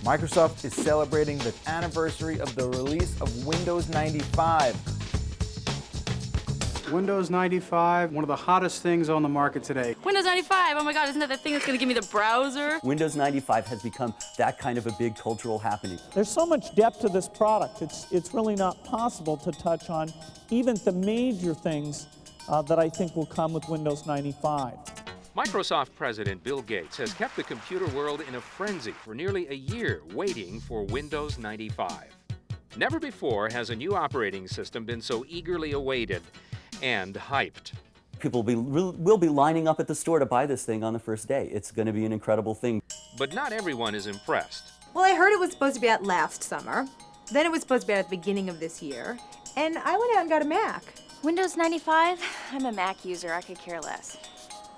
Microsoft is celebrating the anniversary of the release of Windows 95. Windows 95, one of the hottest things on the market today. Windows 95, oh my God, isn't that the thing that's going to give me the browser? Windows 95 has become that kind of a big cultural happening. There's so much depth to this product, it's really not possible to touch on even the major things that I think will come with Windows 95. Microsoft President Bill Gates has kept the computer world in a frenzy for nearly a year waiting for Windows 95. Never before has a new operating system been so eagerly awaited and hyped. People will be lining up at the store to buy this thing on the first day. It's going to be an incredible thing. But not everyone is impressed. Well, I heard it was supposed to be out last summer. Then it was supposed to be out at the beginning of this year. And I went out and got a Mac. Windows 95? I'm a Mac user, I could care less.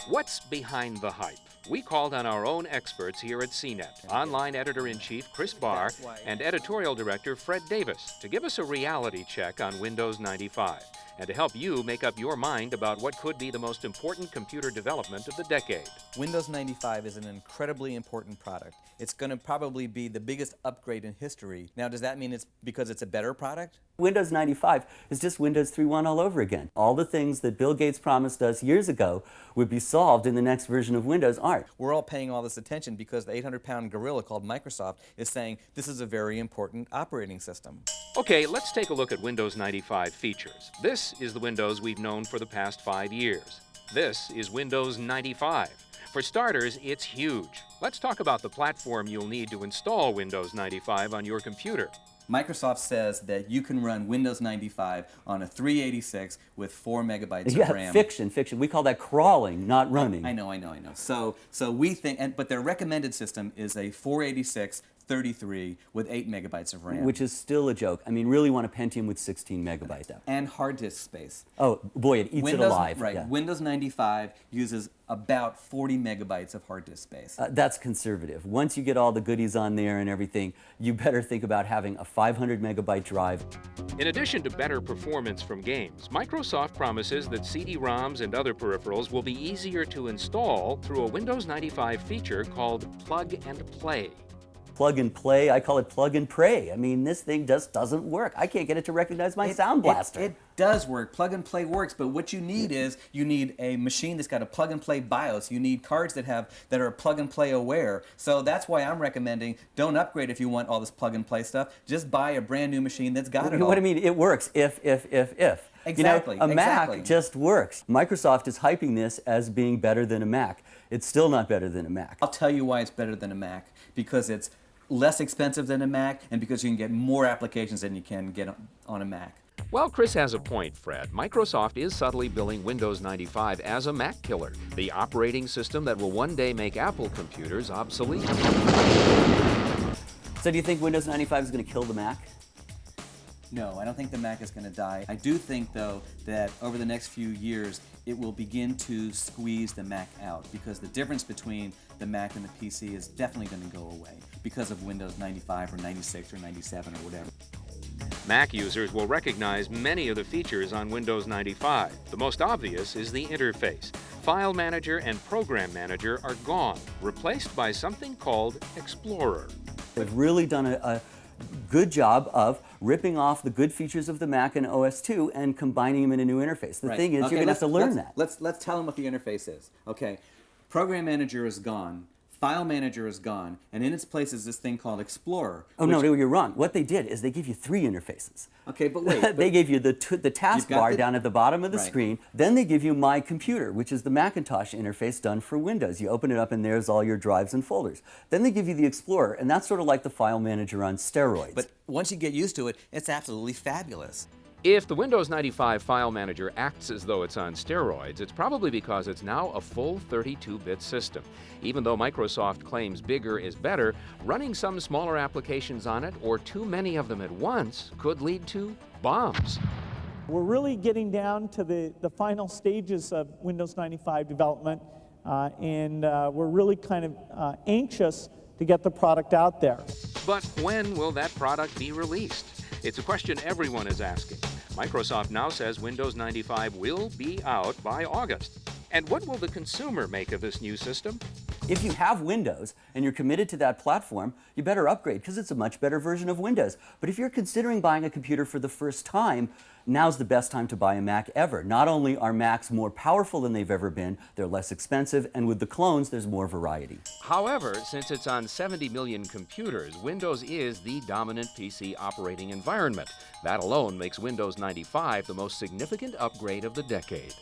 What's behind the hype? We called on our own experts here at CNET, online editor-in-chief Chris Barr and editorial director Fred Davis, to give us a reality check on Windows 95 and to help you make up your mind about what could be the most important computer development of the decade. Windows 95 is an incredibly important product. It's going to probably be the biggest upgrade in history. Now, does that mean it's because it's a better product? Windows 95 is just Windows 3.1 all over again. All the things that Bill Gates promised us years ago would be solved in the next version of Windows aren't. We're all paying all this attention because the 800-pound gorilla called Microsoft is saying this is a very important operating system. Okay, let's take a look at Windows 95 features. This is the Windows we've known for the past 5 years. This is Windows 95. For starters, it's huge. Let's talk about the platform you'll need to install Windows 95 on your computer. Microsoft says that you can run Windows 95 on a 386 with 4 megabytes of RAM. Fiction. We call that crawling, not running. I know. So we think, but their recommended system is a 486 33 with 8 megabytes of RAM. Which is still a joke. I mean, really want a Pentium with 16 megabytes. And hard disk space. Oh, boy, it eats it alive. Right. Yeah. Windows 95 uses about 40 megabytes of hard disk space. That's conservative. Once you get all the goodies on there and everything, you better think about having a 500 megabyte drive. In addition to better performance from games, Microsoft promises that CD-ROMs and other peripherals will be easier to install through a Windows 95 feature called Plug and Play. Plug and play, I call it plug and pray. I mean, this thing just doesn't work. I can't get it to recognize my Sound Blaster. It does work. Plug and play works, but what you need is you need a machine that's got a plug and play BIOS. You need cards that are plug and play aware. So that's why I'm recommending don't upgrade if you want all this plug and play stuff. Just buy a brand new machine that's got it all. What do you mean? It works if. Exactly. You know, a Mac just works. Microsoft is hyping this as being better than a Mac. It's still not better than a Mac. I'll tell you why it's better than a Mac. Because it's less expensive than a Mac, and because you can get more applications than you can get on a Mac. Well, Chris has a point, Fred. Microsoft is subtly billing Windows 95 as a Mac killer, the operating system that will one day make Apple computers obsolete. So do you think Windows 95 is going to kill the Mac? No, I don't think the Mac is going to die. I do think, though, that over the next few years, it will begin to squeeze the Mac out because the difference between the Mac and the PC is definitely going to go away because of Windows 95 or 96 or 97 or whatever. Mac users will recognize many of the features on Windows 95. The most obvious is the interface. File Manager and Program Manager are gone, replaced by something called Explorer. They've really done a good job of ripping off the good features of the Mac and OS2 and combining them in a new interface. The thing is, you're going to have to learn that. Let's tell them what the interface is. Okay, Program Manager is gone. File Manager is gone, and in its place is this thing called Explorer. Oh, no, you're wrong. What they did is they give you 3 interfaces. Okay, but wait. They gave you the taskbar down at the bottom of the screen. Then they give you My Computer, which is the Macintosh interface done for Windows. You open it up, and there's all your drives and folders. Then they give you the Explorer, and that's sort of like the File Manager on steroids. But once you get used to it, it's absolutely fabulous. If the Windows 95 File Manager acts as though it's on steroids, it's probably because it's now a full 32-bit system. Even though Microsoft claims bigger is better, running some smaller applications on it, or too many of them at once, could lead to bombs. We're really getting down to the final stages of Windows 95 development, and we're really kind of anxious to get the product out there. But when will that product be released? It's a question everyone is asking. Microsoft now says Windows 95 will be out by August. And what will the consumer make of this new system? If you have Windows and you're committed to that platform, you better upgrade because it's a much better version of Windows. But if you're considering buying a computer for the first time, now's the best time to buy a Mac ever. Not only are Macs more powerful than they've ever been, they're less expensive, and with the clones, there's more variety. However, since it's on 70 million computers, Windows is the dominant PC operating environment. That alone makes Windows 95 the most significant upgrade of the decade.